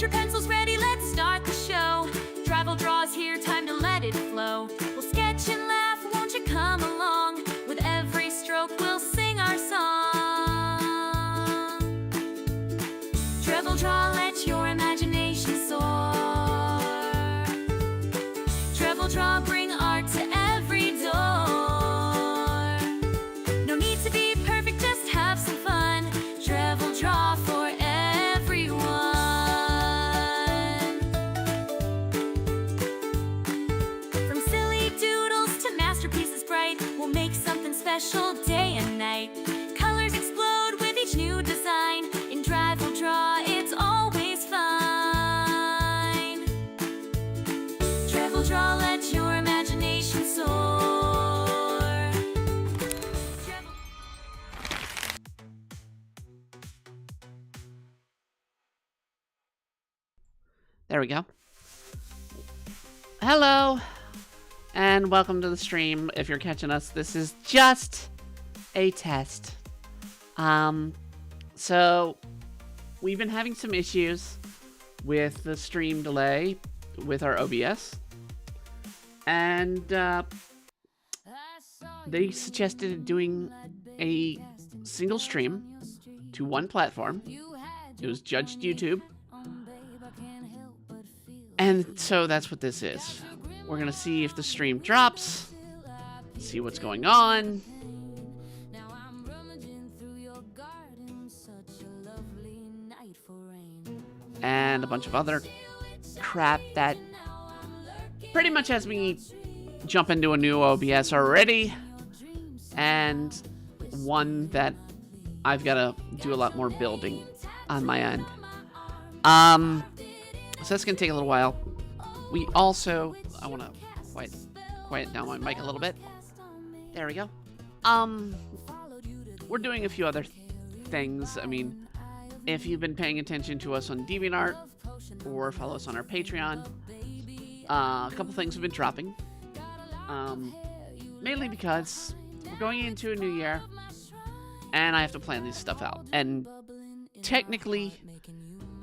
Get your pencils ready, let's start the show. Travel Draw's here, time to let it flow. We'll sketch and laugh, won't you come along? With every stroke we'll sing our song. Travel Draw, let your imagination soar. Travel Draw, bring art to every door. No need to be perfect, just have some fun. Travel Draw for everyone. From silly doodles to masterpieces bright, we'll make something special day and night. Colors explode with each new design. In Travel Draw, it's always fine. Travel Draw, let your imagination soar. There we go. Hello, and welcome to the stream. If you're catching us, this is just a test. So we've been having some issues with the stream delay with our OBS, and they suggested doing a single stream to one platform. It was judged YouTube. And so that's what this is. We're gonna see if the stream drops, see what's going on. And a bunch of other crap that pretty much has me jump into a new OBS already. And one that I've gotta do a lot more building on my end. So that's gonna take a little while. We also, I wanna quiet down my mic a little bit. There we go. We're doing a few other things. I mean, if you've been paying attention to us on DeviantArt or follow us on our Patreon, a couple things have been dropping. Mainly because we're going into a new year and I have to plan this stuff out. And technically,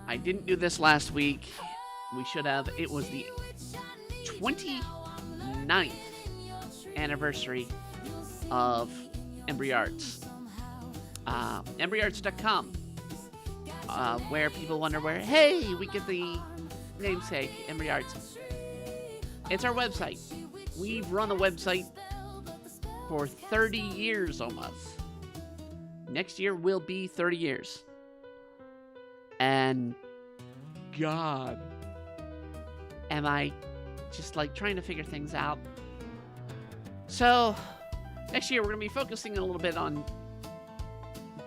I didn't do this last week. We should have. It was the 29th anniversary of Embry Arts. EmbryArts.com, where people wonder where, hey, we get the namesake, Embry Arts. It's our website. We've run the website for 30 years almost. Next year will be 30 years. And God, am I just like trying to figure things out. So next year we're going to be focusing a little bit on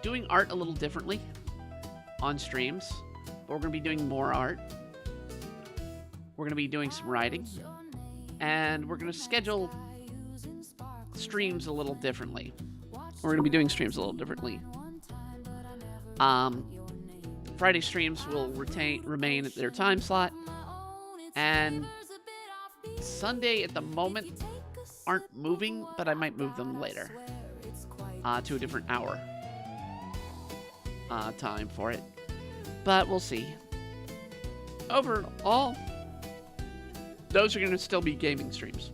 doing art a little differently on streams, but we're going to be doing more art. We're going to be doing some writing, and we're going to schedule streams a little differently. We're going to be doing streams a little differently. Friday streams will remain at their time slot, and Sunday at the moment aren't moving, but I might move them later to a different hour time for it, but we'll see. Overall, those are going to still be gaming streams.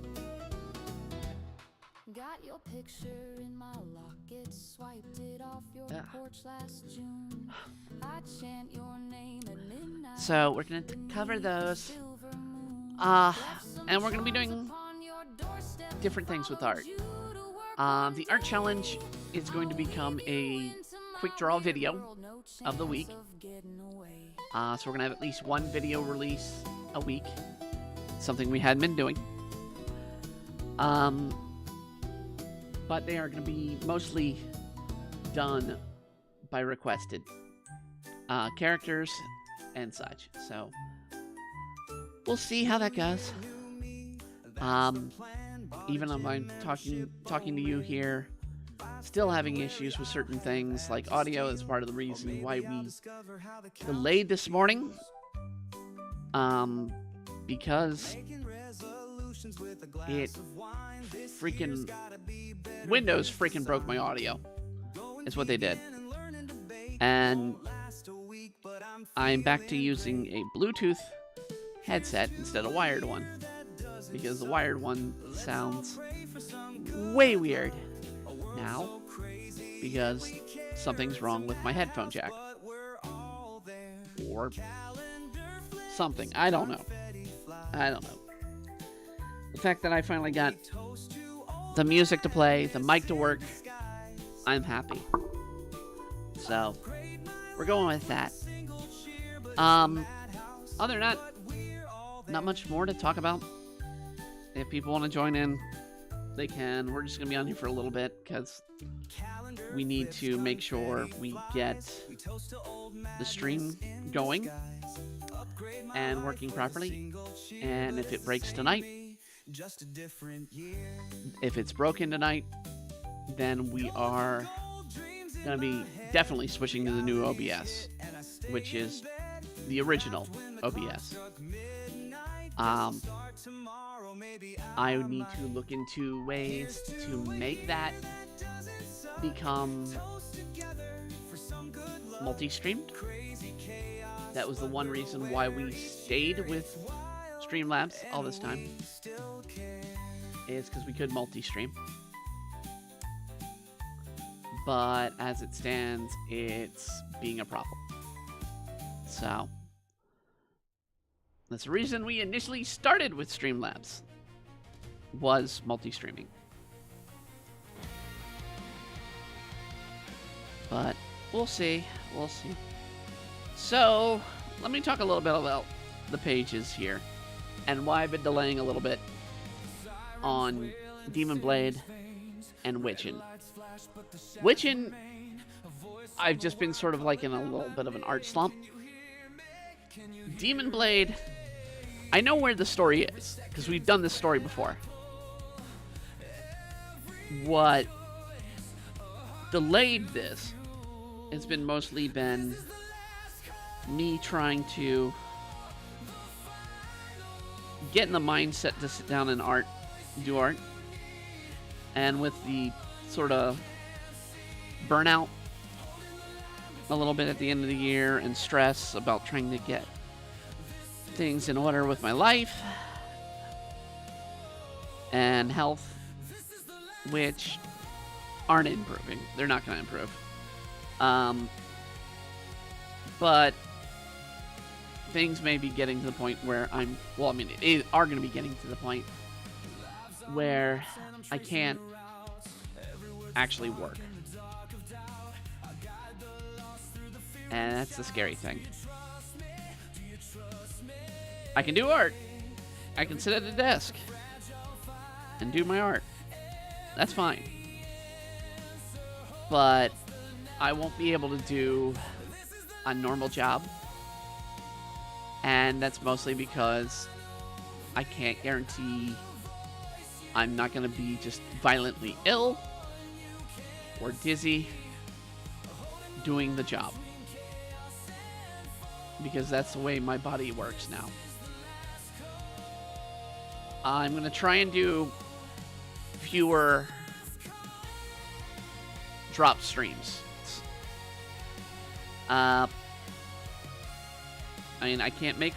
Got your picture in my locket, swiped it off your porch last June. I chant your name at midnight. So we're going to cover those. And we're going to be doing different things with art. The art challenge is going to become a quick draw video of the week. So we're going to have at least one video release a week. Something we hadn't been doing. But they are going to be mostly done by requested characters and such. So we'll see how that goes. Even though I'm talking to you here, still having issues with certain things like audio is part of the reason why we delayed this morning. Because it freaking Windows freaking broke my audio. Is what they did. And I'm back to using a Bluetooth headset instead of a wired one, because the wired one sounds way weird now because something's wrong with my headphone jack. Or something. I don't know. The fact that I finally got the music to play, the mic to work, I'm happy. So, we're going with that. Other than that, not much more to talk about. If people want to join in, they can. We're just going to be on here for a little bit because we need to make sure we get the stream going and working properly. And if it breaks tonight, if it's broken tonight, then we are going to be definitely switching to the new OBS, which is the original OBS. I would need to look into ways to make that become multi-streamed. That was the one reason why we stayed with Streamlabs all this time, is because we could multi-stream. But as it stands, it's being a problem. So that's the reason we initially started with Streamlabs, was multi-streaming. But we'll see. So let me talk a little bit about the pages here and why I've been delaying a little bit on Demon Blade and Witchin. Witchin, I've just been sort of like in a little bit of an art slump. Demon Blade, I know where the story is, because we've done this story before. What delayed this has been mostly me trying to get in the mindset to sit down and do art. And with the sort of burnout a little bit at the end of the year and stress about trying to get things in order with my life and health, which aren't improving. They're not going to improve. But things may be getting to the point where are going to be getting to the point where I can't actually work. And that's the scary thing. I can do art. I can sit at a desk and do my art. That's fine. But I won't be able to do a normal job. And that's mostly because I can't guarantee I'm not going to be just violently ill or dizzy doing the job. Because that's the way my body works now. I'm going to try and do fewer drop streams. I can't make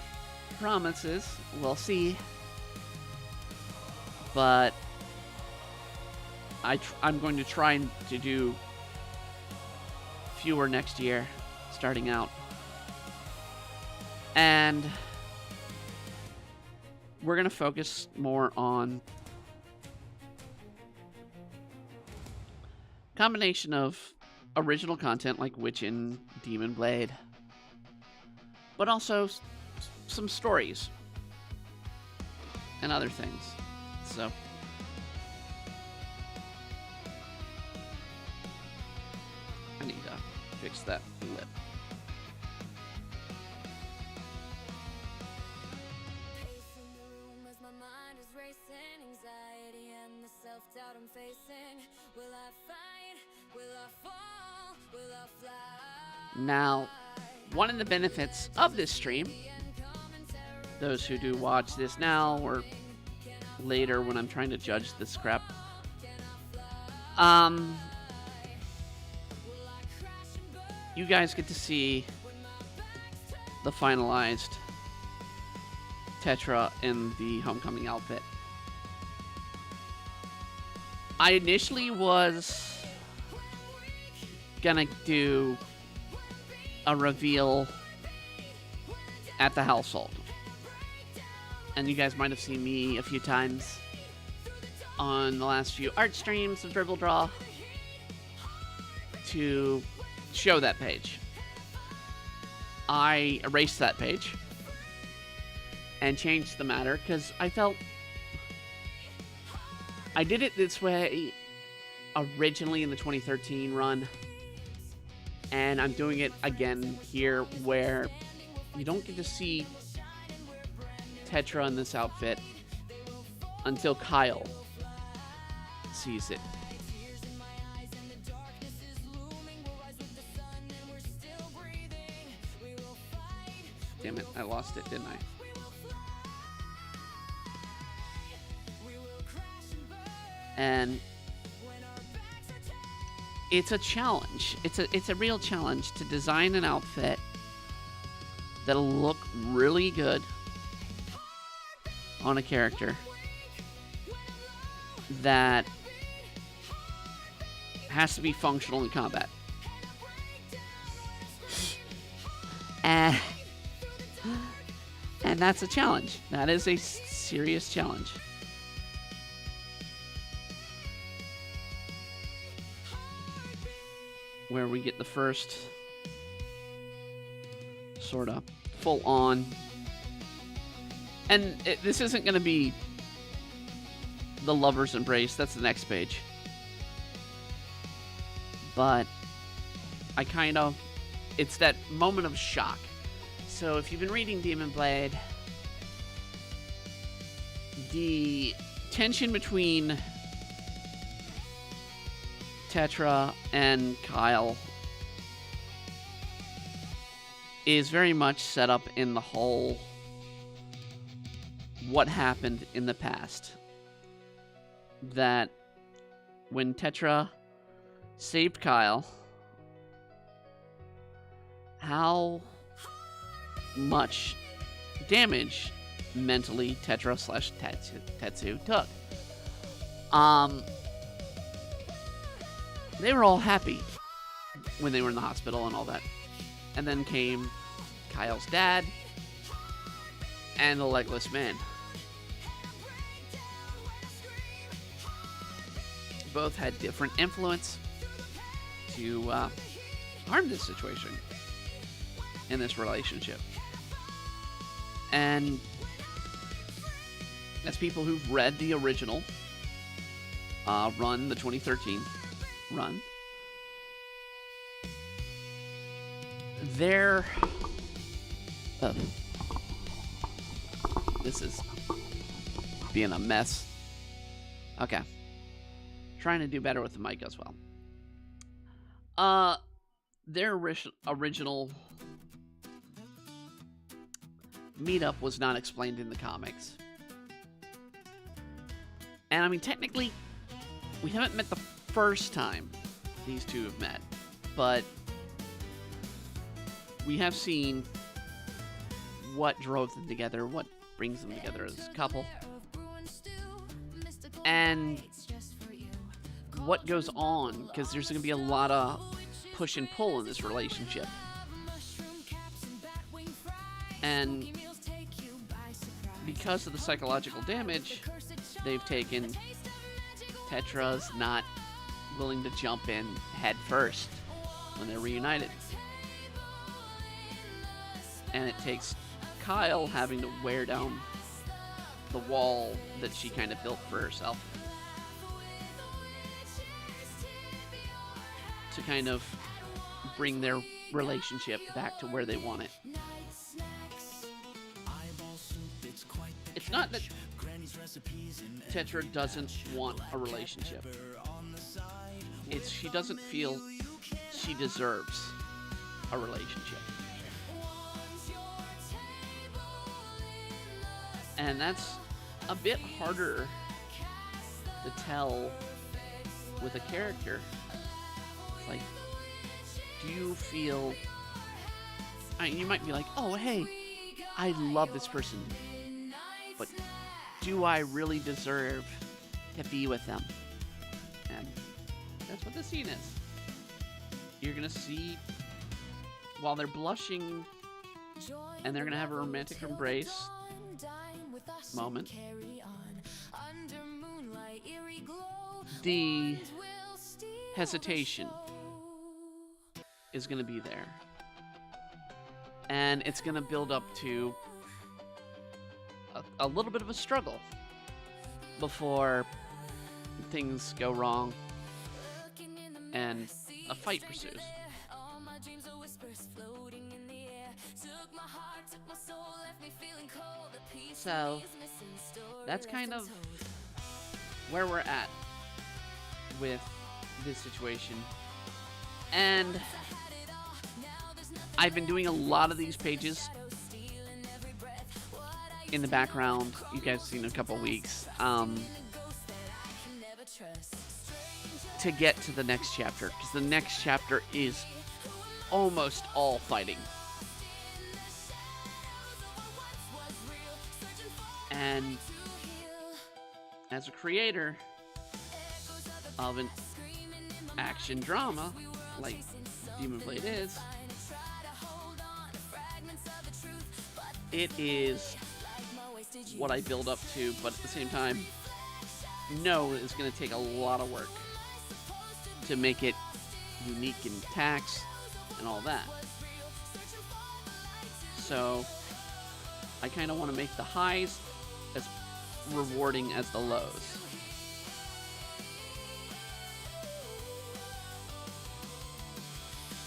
promises. We'll see. But I'm going to try to do fewer next year, starting out. And we're going to focus more on combination of original content like Witchin, Demon Blade, but also some stories and other things. So I need to fix that lip. Self-doubt I'm facing. Will I fight? Will I fall? Will I fly? Now, one of the benefits of this stream, those who do watch this now or later when I'm trying to judge this crap, you guys get to see the finalized Tetra in the homecoming outfit. I initially was gonna do a reveal at the household. And you guys might have seen me a few times on the last few art streams of Dribble Draw to show that page. I erased that page and changed the matter because I felt I did it this way originally in the 2013 run, and I'm doing it again here where you don't get to see Tetra in this outfit until Kyle sees it. Damn it, I lost it, didn't I? And it's a challenge. It's a real challenge to design an outfit that'll look really good on a character that has to be functional in combat. And that's a challenge. That is a serious challenge. Where we get the first sort of full on. And this isn't going to be the lover's embrace. That's the next page. But I kind of... it's that moment of shock. So if you've been reading Demon Blade, the tension between Tetra and Kyle is very much set up in the whole what happened in the past. That when Tetra saved Kyle, how much damage mentally Tetra / Tetsu took. They were all happy when they were in the hospital and all that. And then came Kyle's dad and the Legless Man. Both had different influence to harm this situation in this relationship. And as people who've read the original run, the 2013 run, this is being a mess. Okay. Trying to do better with the mic as well. Their original meetup was not explained in the comics. And I mean, technically, we haven't met the first time these two have met, but we have seen what drove them together, what brings them together as a couple, and what goes on, because there's going to be a lot of push and pull in this relationship. And because of the psychological damage they've taken, Tetra's not willing to jump in head first when they're reunited. And it takes Kyle having to wear down the wall that she kind of built for herself to kind of bring their relationship back to where they want it. It's not that Tetra doesn't want a relationship. It's she doesn't feel she deserves a relationship. And that's a bit harder to tell with a character. Like, do you feel You might be like, oh, hey, I love this person, but do I really deserve to be with them? And that's what the scene is. You're going to see, while they're blushing and they're going to have a romantic embrace moment, the hesitation is going to be there. And it's going to build up to a little bit of a struggle before things go wrong and a fight pursues. So that's kind of where we're at with this situation. And I've been doing a lot of these pages in the background. You guys have seen a couple weeks to get to the next chapter, because the next chapter is almost all fighting. And as a creator of an action drama like Demon Blade is, it is what I build up to, but at the same time, know it's going to take a lot of work to make it unique in tax and all that. So I kind of want to make the highs as rewarding as the lows.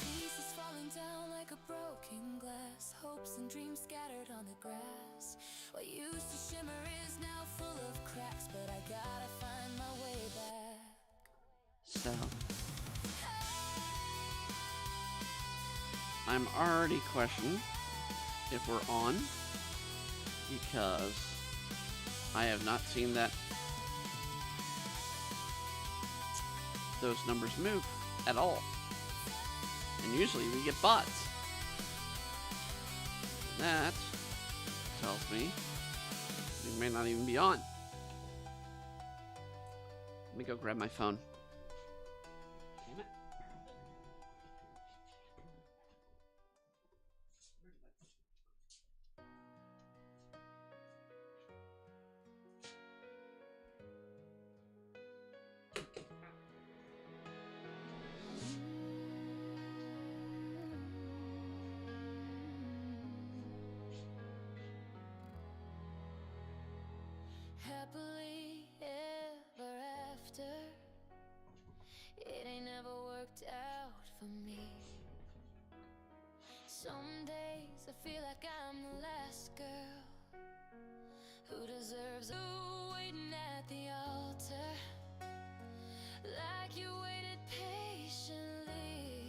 Pieces falling down like a broken glass, hopes and dreams scattered on the grass. What used to shimmer is now full of cracks, but I gotta find my way back. So I'm already questioning if we're on, because I have not seen those numbers move at all. And usually we get bots. That tells me we may not even be on. Let me go grab my phone. Damn it. Happily ever after, it ain't never worked out for me. Some days I feel like I'm the last girl who deserves a waiting at the altar, like you waited patiently,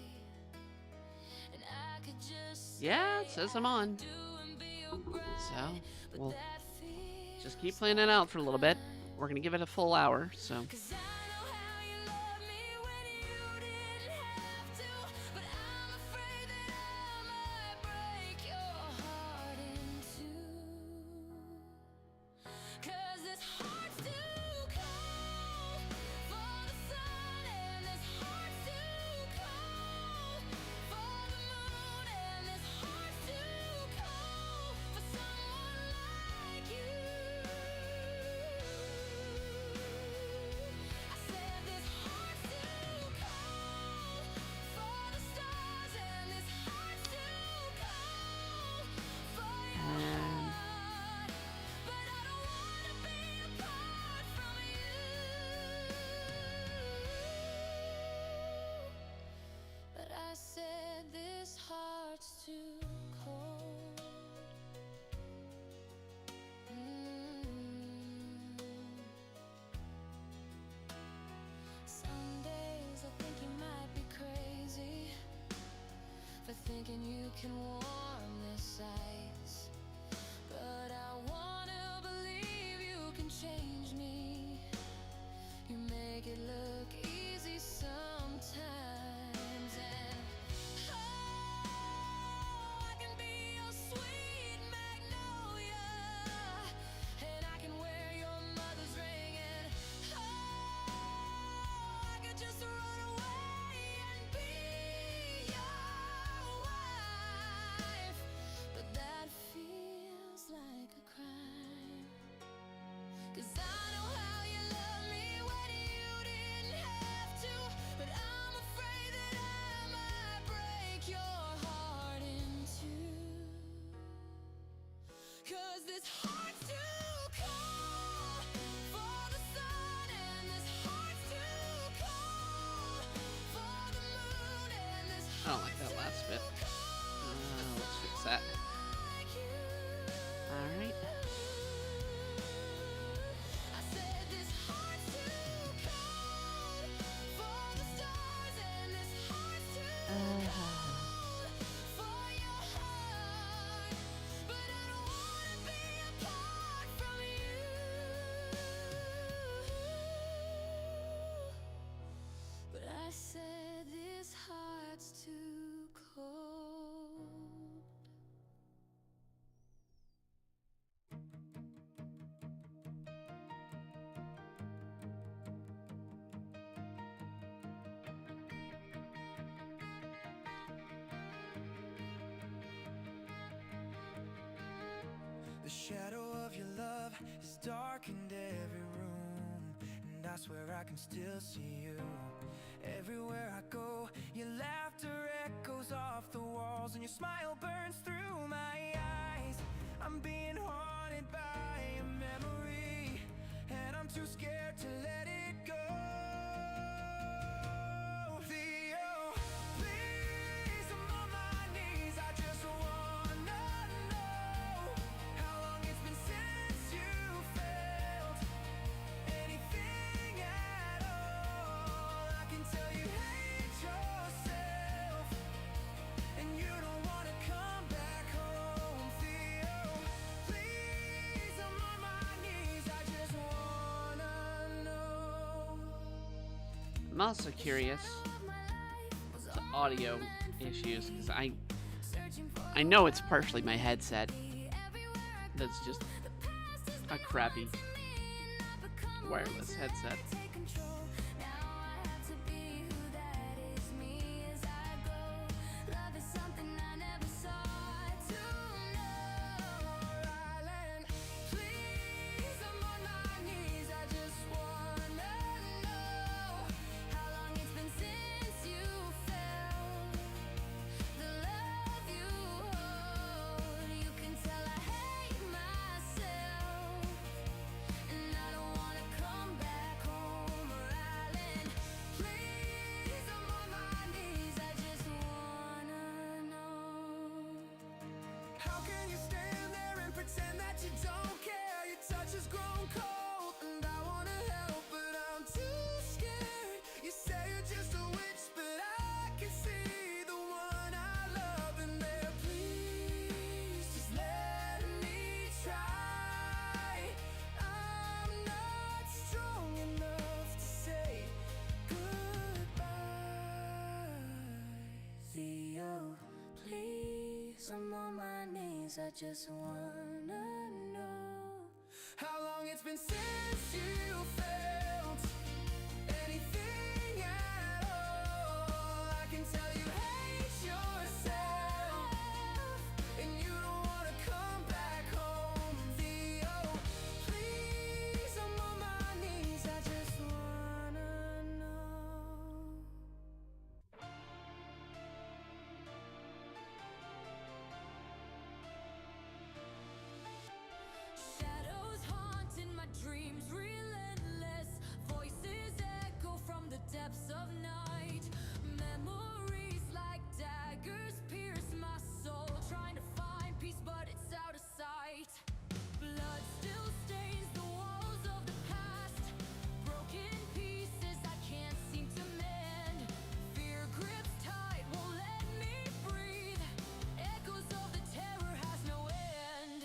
and I could just Yeah, it says I'm on. do and be alright, So but we'll that feels just keep playing it out for a little bit. We're gonna give it a full hour, so 'cause I know how you love me when you didn't have to, but I'm afraid that I might break your heart in two. 'Cause this heart's too cold for the sun, and this heart's too cold for the moon, and this heart's too cold for someone like you. I said this heart's too cold for the stars, and this heart's too cold for your and heart. But I don't wanna be apart from you. But I said this heart's too cold. Some days I think you might be crazy for thinking you can warm this ice, but I wanna believe you can change me. You make it look easy sometimes, and oh, I can be this heart's too cold for the sun, and this heart's too cold for the moon, and this I don't like that last bit. Let's fix that. like you. All right. I said this heart's too cold for the stars, and this heart's too cold for your heart. But I don't wanna be apart from you. But I said this heart's too cold. The shadow of your love has darkened every room, and I swear I can still see you. Everywhere I go, your laughter echoes off the walls, and your smile burns through my eyes. I'm being haunted by a memory, and I'm too scared to let it go. Theo, please, I'm on my knees. I just wanna know how long it's been since you felt anything at all. I can tell you hate yourself, and you don't wanna come back home. Theo, please, I'm on my knees. I just wanna know. I'm also curious the audio issues because I know it's partially my headset. That's just a crappy wireless headset. How can you stand there and pretend that you don't care? Your touch has grown cold, and I wanna help, but I'm too scared. You say you're just a witch, but I can see the one I love in there. Please, just let me try. I'm not strong enough to say goodbye. Theo, please, I'm on my knees. I just wanna know how long it's been since you felt anything at all. I can tell you hate yourself, and you don't wanna come back home. Theo, please, I'm on my knees. I just wanna know. Shadows haunting my dreams, relentless. Voices echo from the depths of night. Memories like daggers pierce my soul. Trying to find peace, but it's out of sight. Blood still stains the walls of the past. Broken pieces I can't seem to mend. Fear grips tight, won't let me breathe. Echoes of the terror has no end.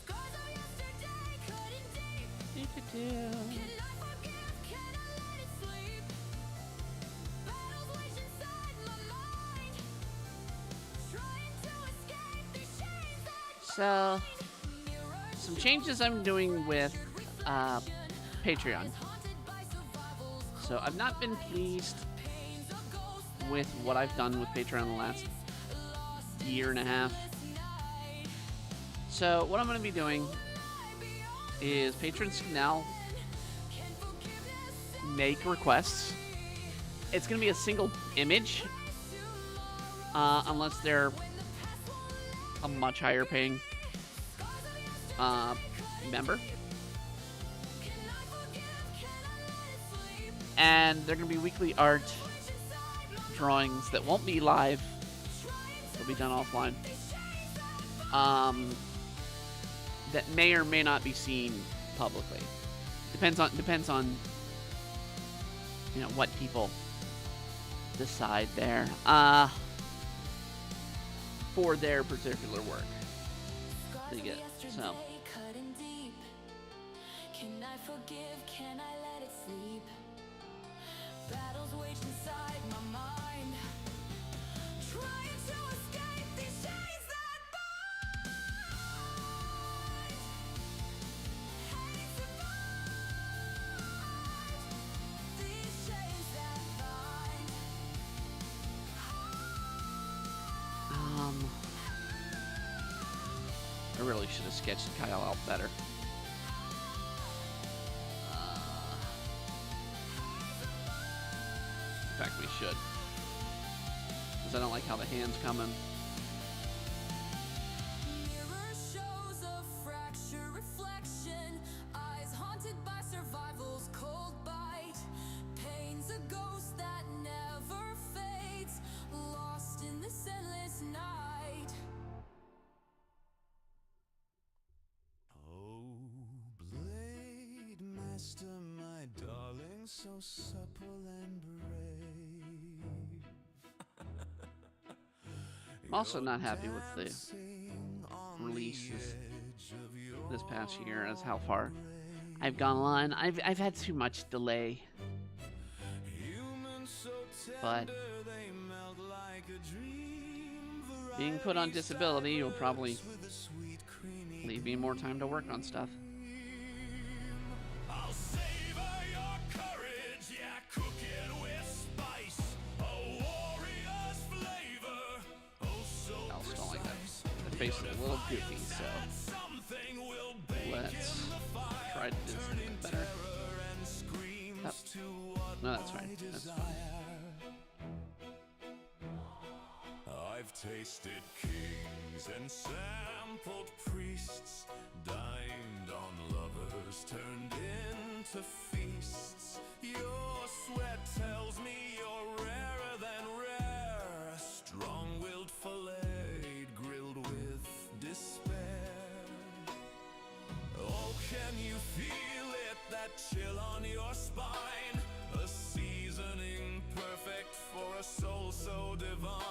Scars of yesterday cutting deep. Can I forgive? Can I let it sleep? Battles wage inside my mind. Trying to escape the chains that So, bind. Mirrors some changes I'm doing with Patreon. haunted by survivals. So I've not been pleased Pains of ghosts with what I've done with Patreon the last year and a half. night. So what I'm going to be doing is patrons can now Can forgiveness make requests. It's going to be a single image, unless they're a much higher paying member. And they're going to be weekly art drawings that won't be live. They'll be done offline. That may or may not be seen publicly. Depends on you know what people decide there for their particular work they get. So can I forgive? Can I let it sleep? Battles waged inside my mind, trying to escape these chains that bind. Hate to bind these chains that bind. I really should have sketched Kyle out better. In fact, we should. Because I don't like how the hands come in. Mirror shows a fractured reflection, eyes haunted by survival's cold bite. Pain's a ghost that never fades, lost in this endless night. Oh, Blade Master, my darling, so supple and brave. I'm also not happy with the releases this past year as how far I've gone on. I've had too much delay. But being put on disability will probably leave me more time to work on stuff. I'll savor your courage, yeah, cook it with spice. A warrior's flavor, oh so I'll stall like that. precise. The face is a little goofy, so Something will bake let's in the fire, try to do something better. terror and screams Yep. to what No, that's fine. That's fine. I've tasted kings and sampled priests, dined on lovers turned into feasts. Your sweat tells me you're rarer than rare, strong-willed filleted, grilled with despair. Oh, can you feel it, that chill on your spine? A seasoning perfect for a soul so divine.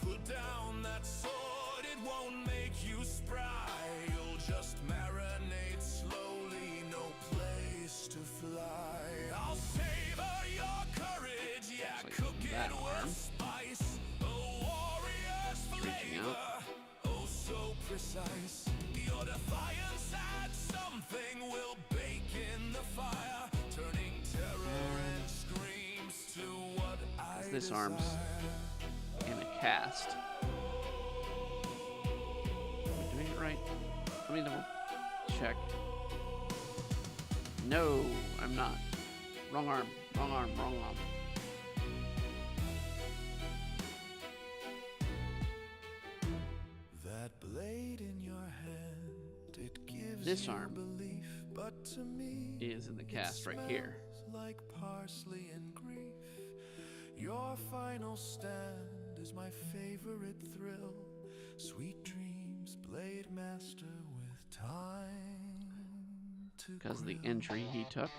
Put down that sword, it won't make you spry. You'll just marinate slowly, no place to fly. I'll savor your courage, yeah, Looks like cook that it arm. with spice. A warrior's Reaching flavor, out. oh so precise. Your defiance adds something will bake in the fire, turning terror and screams to what I This arm's in a cast. Am I doing it right? Let me double check. No, I'm not. Wrong arm. Wrong arm. Wrong arm. That blade in your hand, it gives This you arm belief, but to me is in the cast right here. smells like parsley and grief. Your final stand is my favorite thrill. Sweet dreams, Blade Master, with time to Because of the grill. injury he took.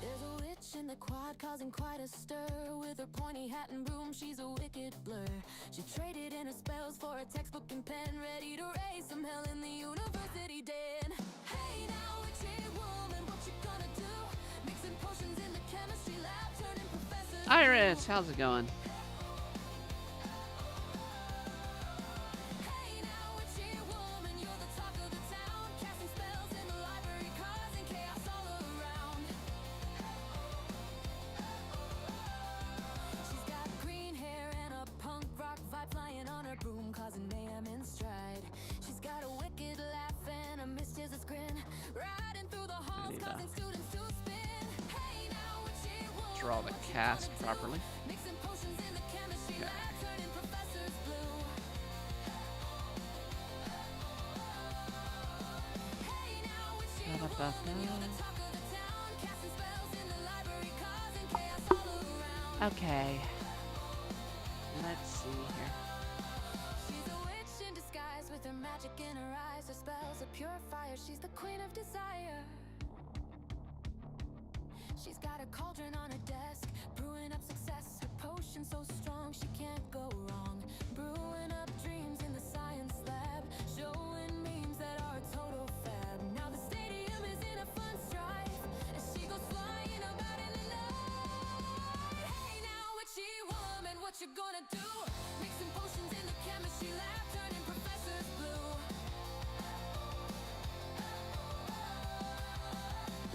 There's a witch in the quad causing quite a stir. With her pointy hat and broom, she's a wicked blur. She traded in her spells for a textbook and pen, ready to raise some hell in the university den. Hey now, witchy woman, what you gonna do? Mixing potions in the chemistry lab, turning professors. Iris, how's it going? Hey now, witchy woman, you're the talk of the town, casting spells in the library, causing chaos all around. She's got green hair and a punk rock vibe, flying on her broom, causing mayhem in stride. She's got a wicked laugh and a mischievous grin, riding through the halls, need causing students to spin. Hey now, witchy woman. draw the cast properly. Mixing potions in the chemistry Okay. lab, turning professors blue. Hey now, witchy woman, you're the talk of the town, casting spells in the library, causing chaos all around. Okay. Let's see here. She's a witch in disguise with her magic in her eyes. Her spells are pure fire. She's the queen of desire. She's got a cauldron on her desk, brewing up success. Her potion so strong she can't go wrong. Brewing up dreams in the science lab, showing memes that are a total fab. Now the stadium is in a fun strife as she goes flying about in the night. Hey now, witchy woman, what you gonna do? Mixing potions in the chemistry lab, turning professors blue.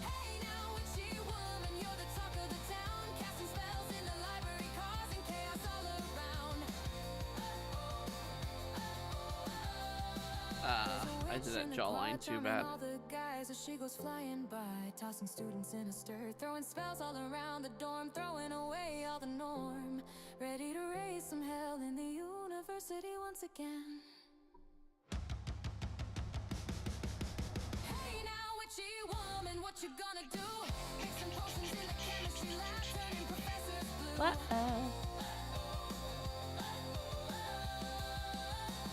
Hey now, witchy woman, you're the talk of the town, casting spells in the library, causing chaos all around. I did that jawline too bad. All the guys as she goes flying by, tossing students in a stir, throwing spells all around the dorm, throwing away all the norm, ready to raise some hell in the university once again. Hey now, witchy woman, what you gonna do? Make some potions in the chemistry lab, turning professors blue.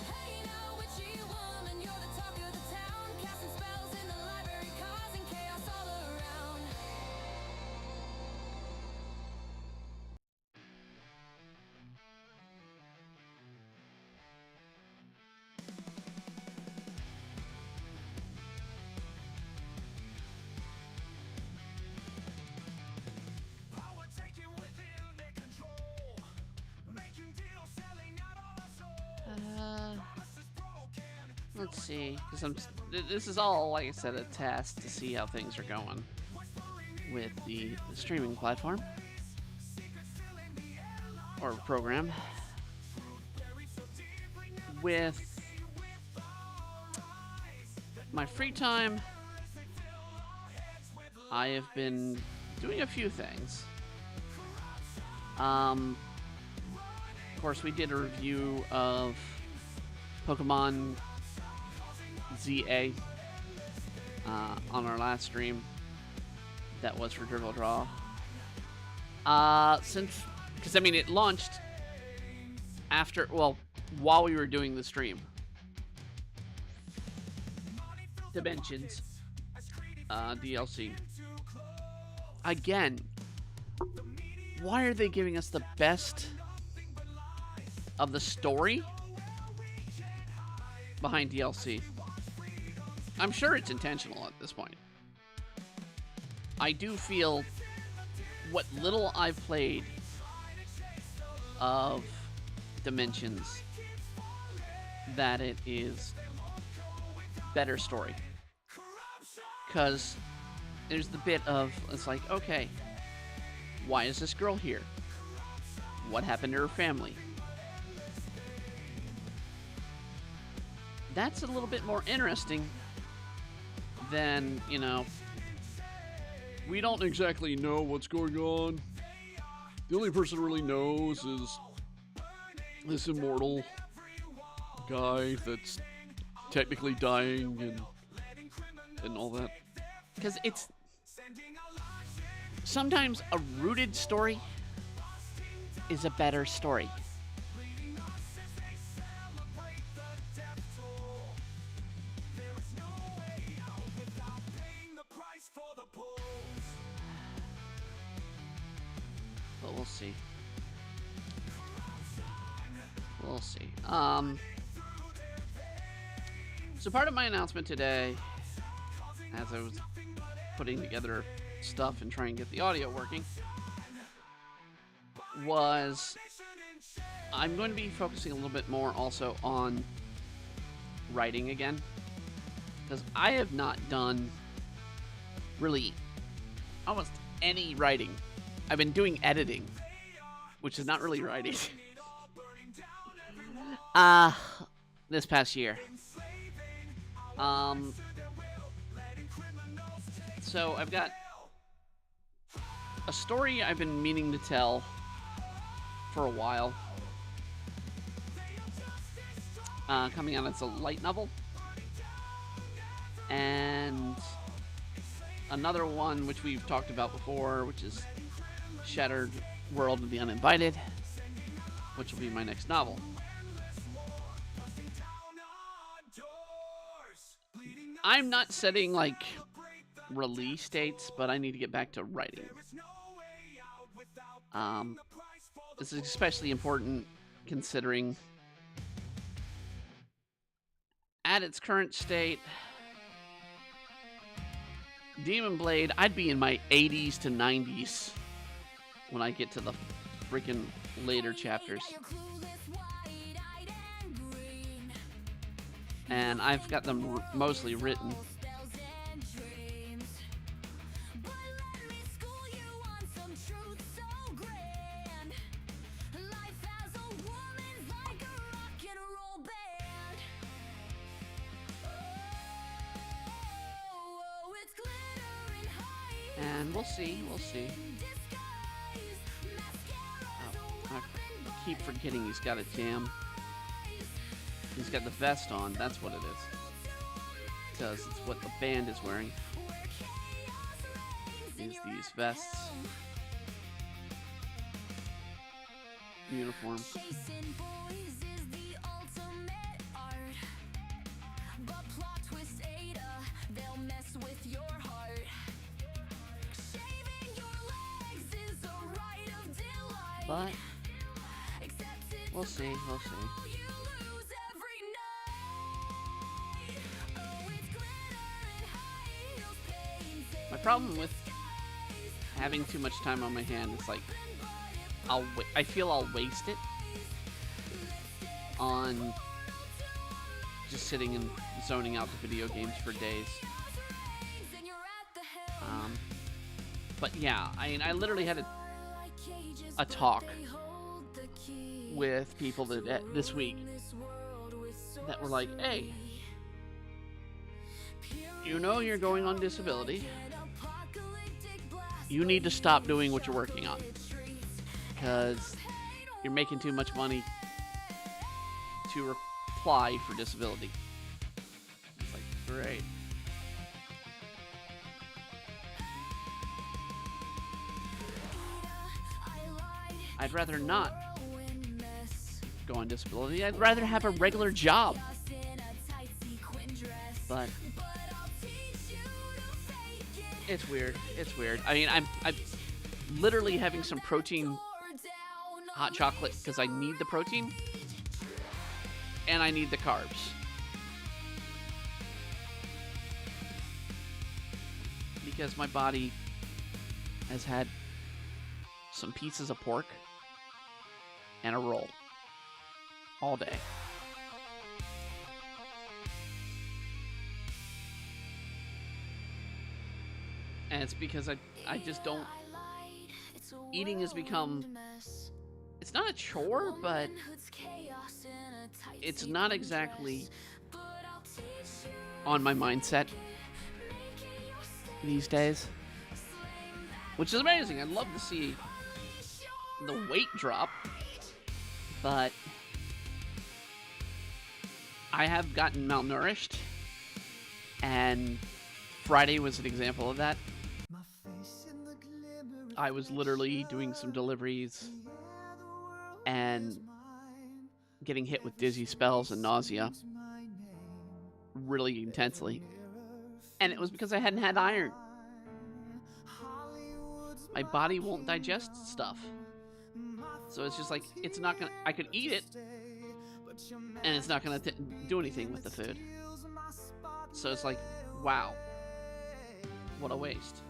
Hey now, witchy woman, you're the talk of the town, casting spells in the library, causing chaos all around. Power taken within their control. Making deals, selling out all our souls. Promises broken. Let's see, because this is all, like I said, a test to see how things are going with the streaming platform or program. With my free time, I have been doing a few things. Of course, we did a review of Pokemon ZA on our last stream. That was for Dribble Draw. Because I mean, it launched after, well, while we were doing the stream. Dimensions DLC. Again, why are they giving us the best of the story behind DLC? I'm sure it's intentional at this point. I do feel what little I've played of Dimensions that it is better story. Because there's the bit of, it's like, okay, why is this girl here? What happened to her family? That's a little bit more interesting than, you know, we don't exactly know what's going on. The only person who really knows is this immortal guy that's technically dying and all that. Because it's sometimes a rooted story is a better story. But we'll see. We'll see. So part of my announcement today, as I was putting together stuff and trying to get the audio working, was I'm going to be focusing a little bit more also on writing again. Because I have not done really almost any writing. I've been doing editing, which is not really writing. This past year. So I've got a story I've been meaning to tell for a while. Coming out as a light novel. And another one which we've talked about before, which is Shattered World of the Uninvited, which will be my next novel. I'm not setting like release dates, but I need to get back to writing. This is especially important considering at its current state, Demon Blade, I'd be in my 80s to 90s when I get to the freaking later chapters. And I've got them mostly written. And we'll see. Oh, I keep forgetting he's got a jam. He's got the vest on, that's what it is. Because it's what the band is wearing. Is these vests. Uniform. But we'll see. My problem with having too much time on my hand is like I feel I'll waste it on just sitting and zoning out the video games for days. But yeah, I literally had a talk with people that this week that were like, hey, you know you're going on disability. You need to stop doing what you're working on because you're making too much money to apply for disability. It's like, great. I'd rather not go on disability. I'd rather have a regular job. But it's weird. I mean, I'm literally having some protein hot chocolate because I need the protein and I need the carbs. Because my body has had some pieces of pork and a roll all day. And it's because I just don't... Eating has become... It's not a chore, but it's not exactly on my mindset these days. Which is amazing. I'd love to see the weight drop, but I have gotten malnourished, and Friday was an example of that. I was literally doing some deliveries and getting hit with dizzy spells and nausea really intensely, and it was because I hadn't had iron. My body won't digest stuff. So it's just like, it's not gonna, I could eat it, and it's not gonna do anything with the food. So it's like, wow, what a waste.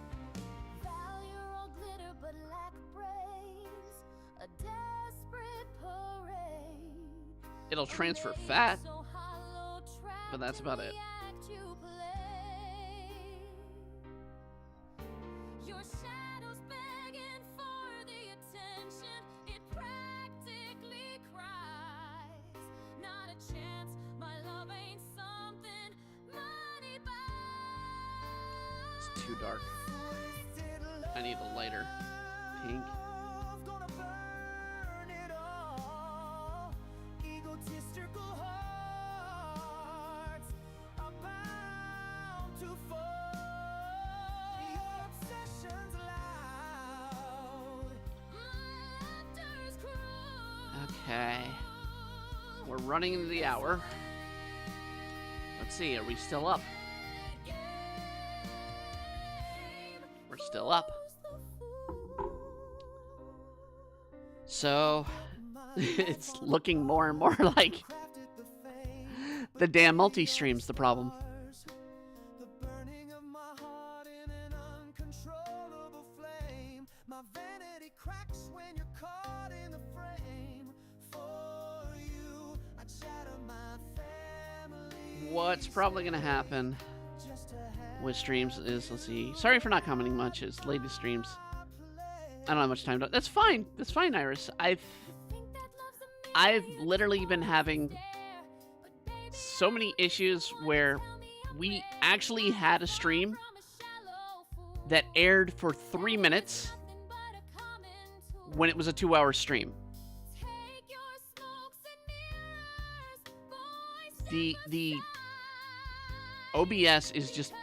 It'll transfer fat, but that's about it. Too dark. I need a lighter. Pink. Gonna burn it all. Egotistical hearts are bound to fall. Your obsession's loud. Laughter's cruel. Okay. We're running into the hour. Let's see, are we still up? We're still up. So, it's looking more and more like the damn multi-stream's the problem. The burning of my heart in an uncontrollable flame. My vanity cracks when you're caught in the frame. For you, I shatter my family. What's probably going to happen Just to have with streams is, let's see, sorry for not commenting much, it's latest streams. I don't have much time to, that's fine, Iris. I've literally been having so many issues where we actually had a stream that aired for 3 minutes when it was a 2-hour stream. The OBS is just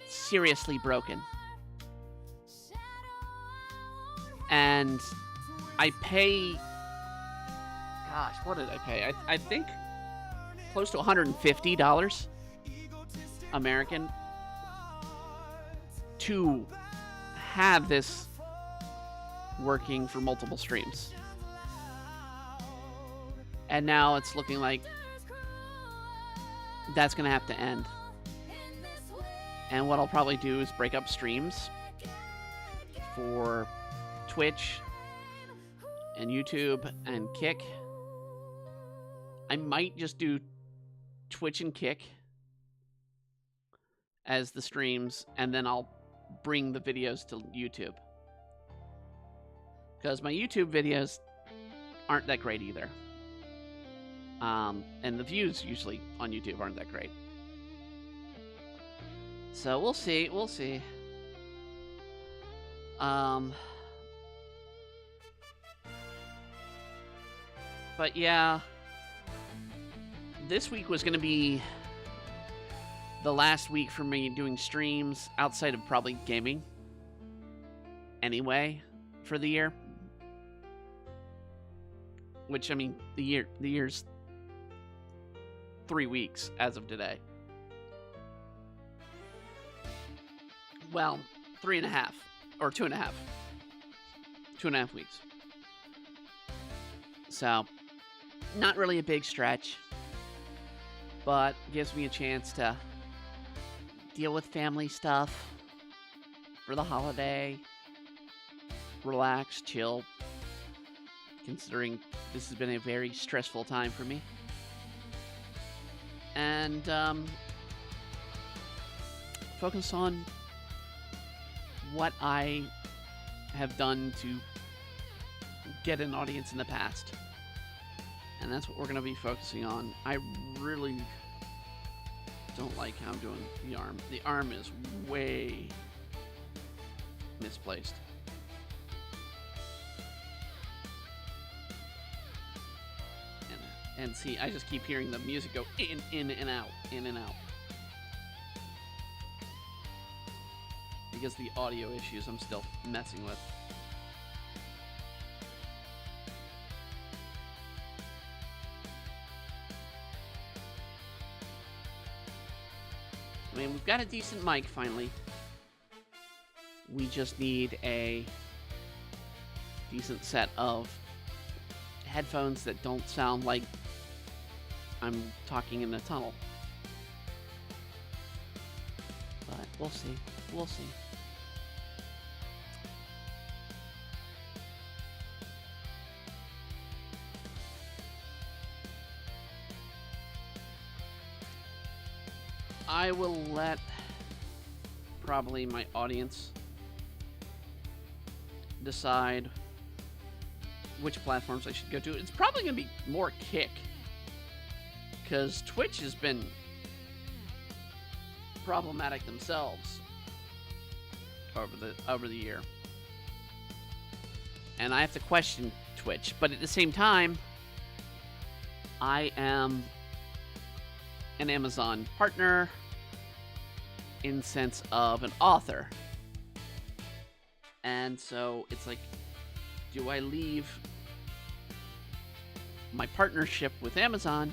seriously broken. And I pay, gosh, what did I pay? I think close to $150 American to have this working for multiple streams. And now it's looking like that's going to have to end. And what I'll probably do is break up streams for Twitch and YouTube and Kick. I might just do Twitch and Kick as the streams, and then I'll bring the videos to YouTube. Because my YouTube videos aren't that great either. And the views usually on YouTube aren't that great. So we'll see, But yeah, this week was going to be the last week for me doing streams outside of probably gaming anyway for the year. Which, I mean, the year's 3 weeks as of today. Well, 3.5 or 2.5. 2.5 weeks. So, not really a big stretch, but gives me a chance to deal with family stuff for the holiday, relax, chill, considering this has been a very stressful time for me. And focus on what I have done to get an audience in the past. And that's what we're going to be focusing on. I really don't like how I'm doing the arm. The arm is way misplaced. And see, I just keep hearing the music go in and out, in and out. Because the audio issues I'm still messing with. I mean, we've got a decent mic finally. We just need a decent set of headphones that don't sound like I'm talking in a tunnel. But we'll see. We'll see. I will let probably my audience decide which platforms I should go to. It's probably going to be more Kick, because Twitch has been problematic themselves over the year. and I have to question Twitch, but at the same time, I am an Amazon partner in sense of an author. And so it's like, do I leave my partnership with Amazon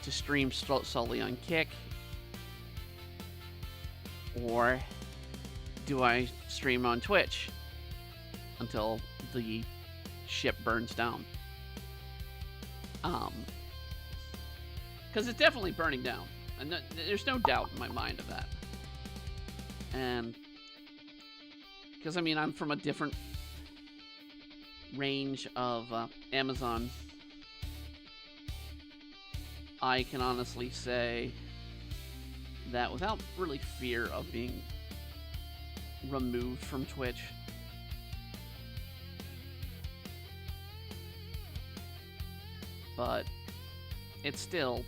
to stream solely on Kick? Or do I stream on Twitch until the ship burns down? Because it's definitely burning down. And there's no doubt in my mind of that. And because, I mean, I'm from a different range of Amazon. I can honestly say that without really fear of being removed from Twitch, but it's still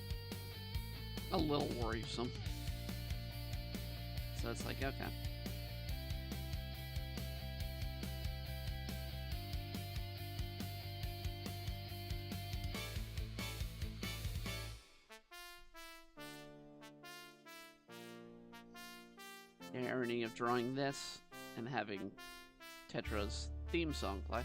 a little worrisome. So it's like, okay. The irony of drawing this and having Tetra's theme song play.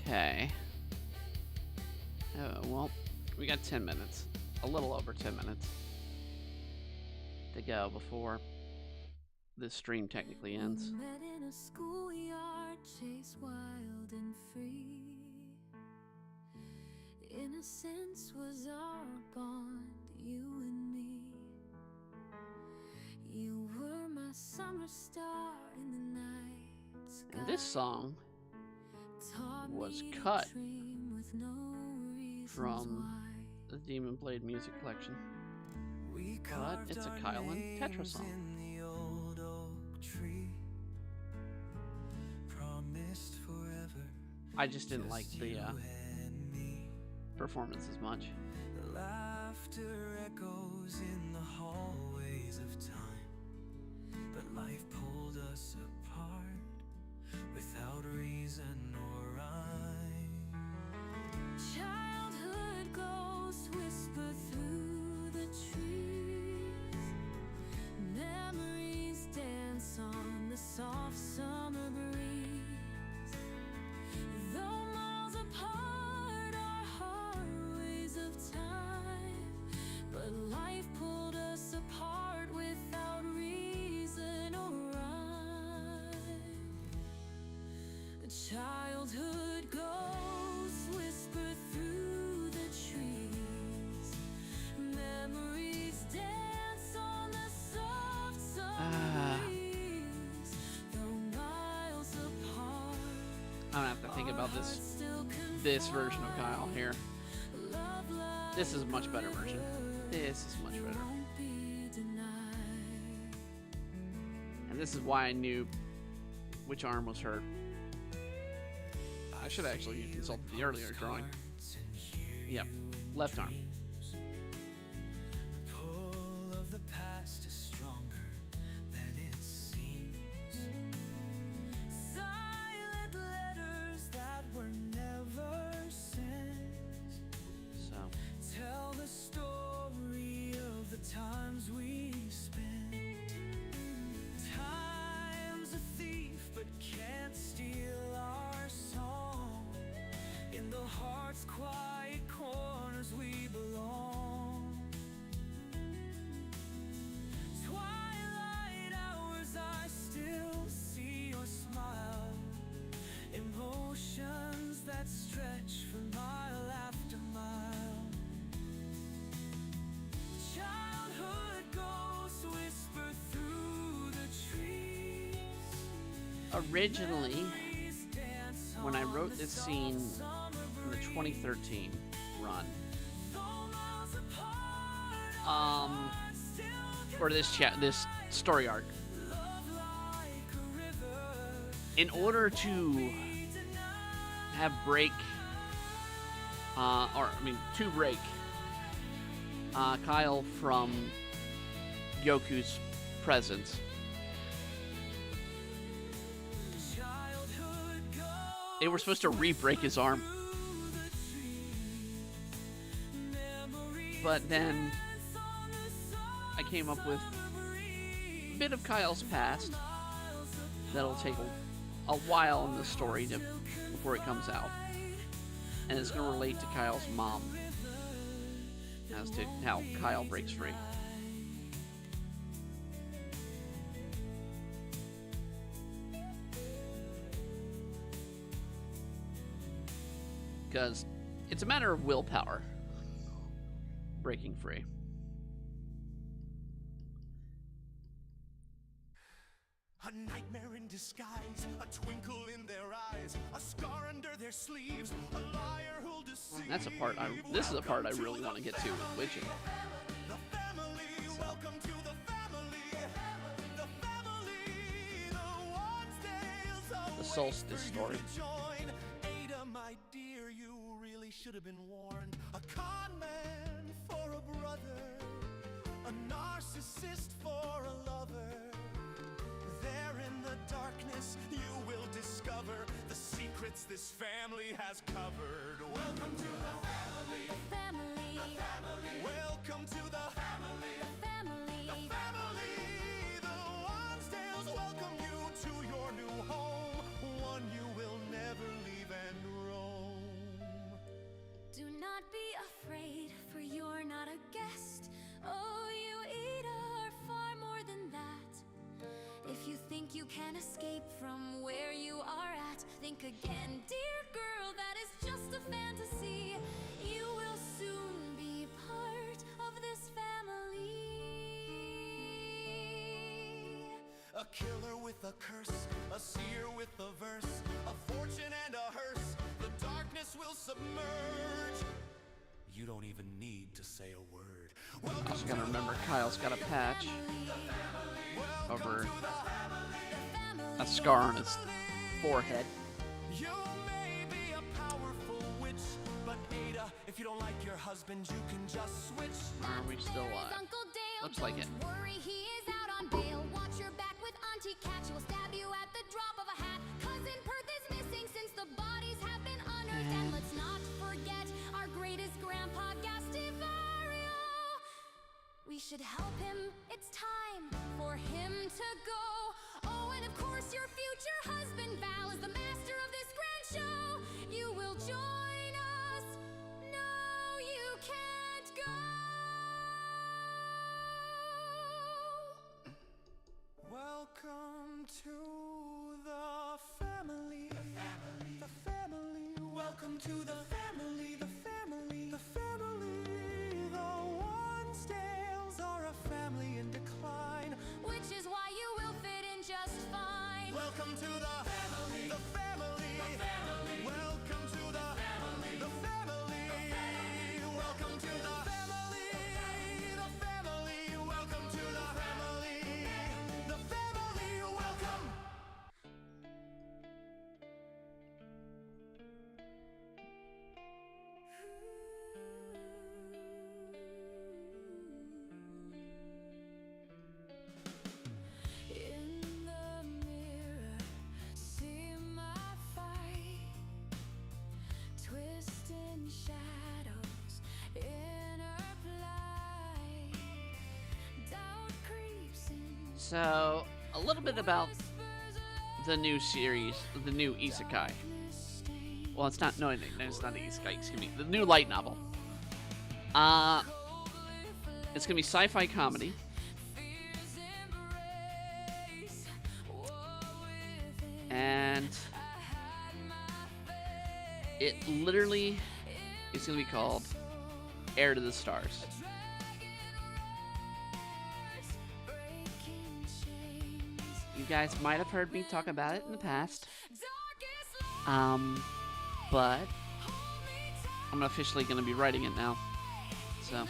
Okay. Oh, well, we got 10 minutes. A little over 10 minutes to go before this stream technically ends. We met in a schoolyard, chased wild and free. Innocence was our bond, you and me. You were my summer star in the night sky. And this song Taught was me to cut dream with no reasons from why. the Demon Blade music collection. We But carved it's a our Kyle and Tetra names song. in the old oak tree. Promised forever. I just didn't like the you and me. performance as much. The laughter echoes in the hallways of time, but life pulled us apart without reason or rhyme. Childhood ghosts whisper through the trees. Memories dance on the soft summer breeze. Though miles apart are highways of time, but life pulled us apart without reason or rhyme. Childhood ghosts whisper through the trees. Memories dance on the soft summer breeze. Though miles apart, I don't have to think about this still this version of Kyle here. love lies This is a much better version. This is much better. won't be denied. And this is why I knew which arm was hurt. I should actually consult the earlier drawing. Yep, left arm. The pull of the past is stronger than it seems. Silent letters that were never sent So, tell the story of the times we spent. Time's a thief but can't steal our song. In the heart's quiet corners we belong. originally, when I wrote this scene in the 2013 run, or this story arc, in order to have break, to break Kyle from Yoku's presence, they were supposed to re-break his arm. But then I came up with a bit of Kyle's past that'll take a while in the story before it comes out. And it's going to relate to Kyle's mom as to how Kyle breaks free. Because it's a matter of willpower, breaking free. A nightmare in disguise, a twinkle in their eyes, a scar under their sleeves, a liar who'll deceive. That's a part this is a part I really want to get to with Witching. The family, welcome to the family. The family, the Wansdales. The Solstice story. Join. Ada, my dear, you really should have been warned. A con man for a brother, a narcissist for a lover. There in the darkness you will discover the secrets this family has covered. Welcome to the family. The family. The family. Welcome to the family. The family. The family. The Wansdales welcome you to your new home, one you will never leave and roam. Do not be afraid, for you're not a guest. Oh, you Ada are far more than that. If you think you can escape from where you are at, think again, dear girl, that is just a fantasy. You will soon be part of this family. A killer with a curse, a seer with a verse, a fortune and a hearse. The darkness will submerge. You don't even need to say a word. I also gotta remember Kyle's got a patch over a scar on his forehead. You may be a powerful witch, but Ada, if you don't like your husband, you can just switch. Are we still There is alive? Uncle Dale. Looks like it. Don't worry, he is out on bail. Watch your back with Auntie Cat. She will stab you at the drop of a hat. Cousin Perth is missing since the bodies have been unearthed. And let's not forget our greatest grandpa, Gastivario. We should help him. It's time for him to go. Oh, and of course, your future husband, Val, is the master of this grand show. You will join us. No, you can't go. Welcome to the family. The family. Welcome to the family. The family. The family. The Wansdales are a family in decline. Which is why you will fit in just fine. Welcome to the family. The family. The family. Welcome to the family. The family. Welcome to the family. The family. Welcome to the family. The family. Welcome. In the mirror, see my fight, twisting shadows, inner plight, doubt creeps in. So, a little bit about the new series, the new isekai. Well, it's not, no, it's not an isekai, excuse me. The new light novel. It's gonna be sci-fi comedy. And it literally is going to be called Heir to the Stars. guys might have heard me talk about it in the past. But I'm officially going to be writing it now. So.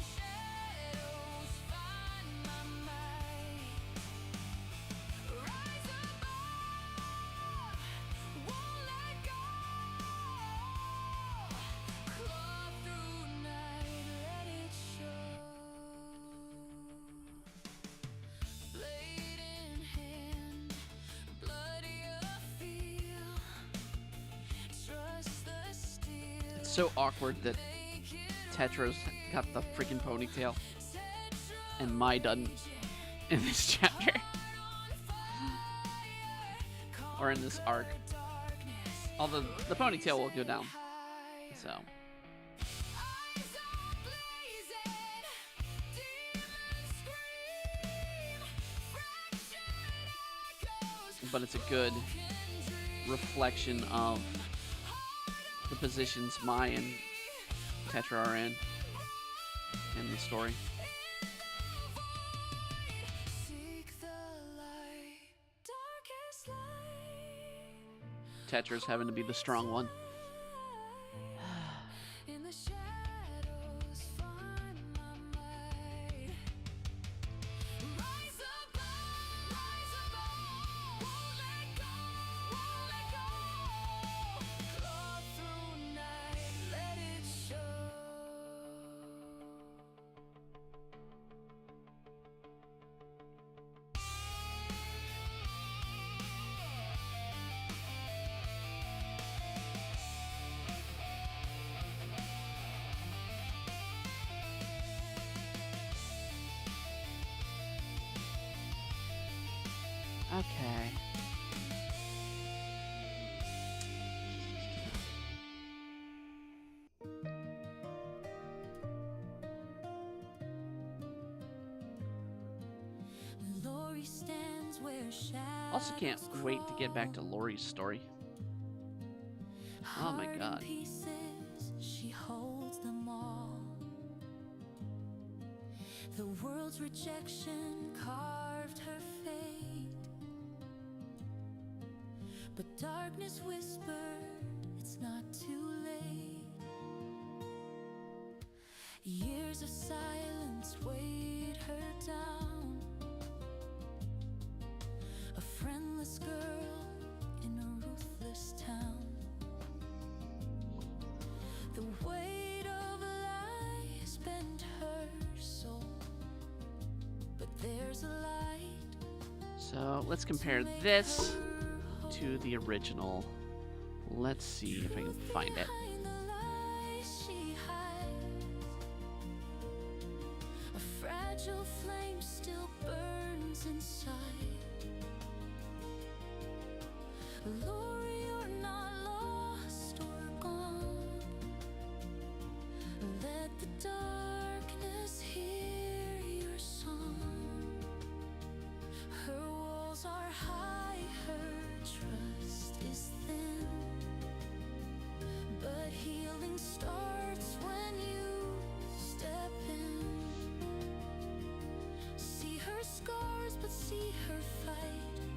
It's so awkward that Tetra's got the freaking ponytail and Mai doesn't in this chapter. Or in this arc. Although the ponytail will go down. So. But it's a good reflection of the positions Mai and Tetra are in the story. Tetra's having to be the strong one. Okay. Lori stands where Also can't wait to get back to Lori's story. Oh my god. pieces, she holds them all. The world's rejection carved her fate, but darkness whispered it's not too late. Years of silence weighed her down, a friendless girl in a ruthless town. The weight of lies bent her soul, but there's a light. So let's compare this to the original. Let's see if I can find it. Behind the lies she hides, a fragile flame still burns inside. Lori, you're not lost or gone. Let the darkness hear your song. Her walls are high, her trust is thin, but healing starts when you step in. See her scars, but see her fight.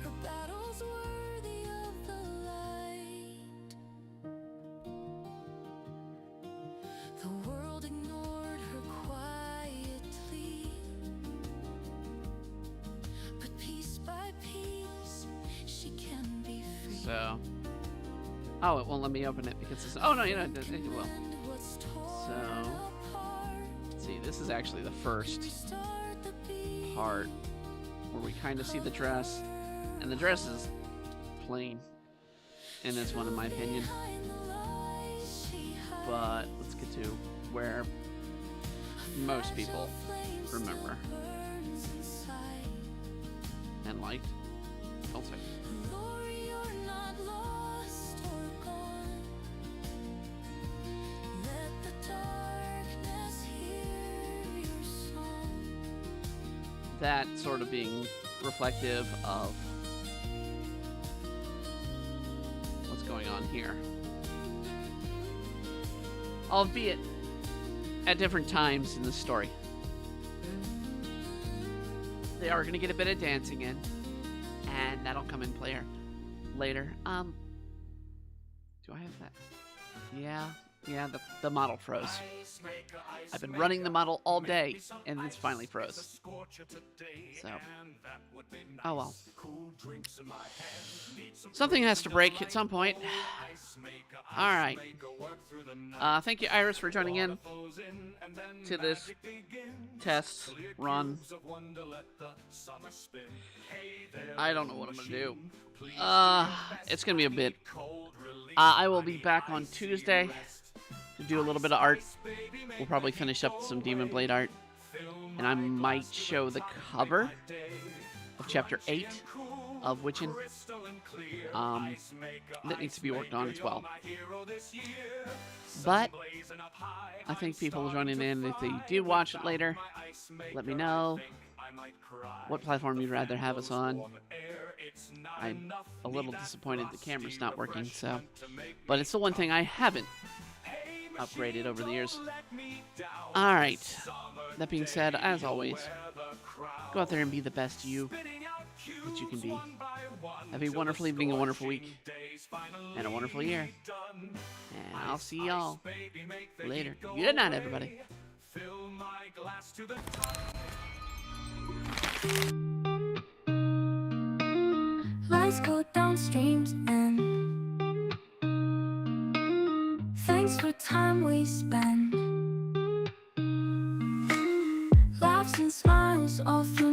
Her battle's worthy of the light. The world ignored her quietly, but piece by piece she can be free. So. Oh, it won't let me open it because it's. Oh no, you know, it will. And what's torn So. apart, Let's see, this is actually the first restart the beat. part where we kind of see the dress, and the dress is plain in this one, in my opinion. Behind the lies she hides, But let's get to where most people flame remember still burns inside. and liked. Also, Lori, you're not lost or gone. Let the darkness hear your song. that sort of being reflective of what's going on here. Albeit at different times in the story. They are going to get a bit of dancing in, and that'll come in player later. Do I have that? Yeah, the model froze. I've been running the model all day, and it's finally froze. So, oh well. Something has to break at some point. All right. Thank you, Iris, for joining in to this test run. I don't know what I'm gonna do. It's gonna be a bit. I will be back on Tuesday to do a little bit of art. We'll probably finish up some Demon Blade art, and I might show the cover of Chapter 8 of Witchin. That needs to be worked on as well. But I think people will join in, and if they do watch it later, let me know what platform you'd rather have us on. I'm a little disappointed the camera's not working, so, but it's the one thing I haven't upgraded over the years. Alright, that being said, as always, go out there and be the best you that you can be. Have a wonderful evening, a wonderful week, and a wonderful year. And I'll see y'all later. Good night, everybody. Fill my glass to the Lights go down streams and thanks for time we spend. Laughs and smiles all through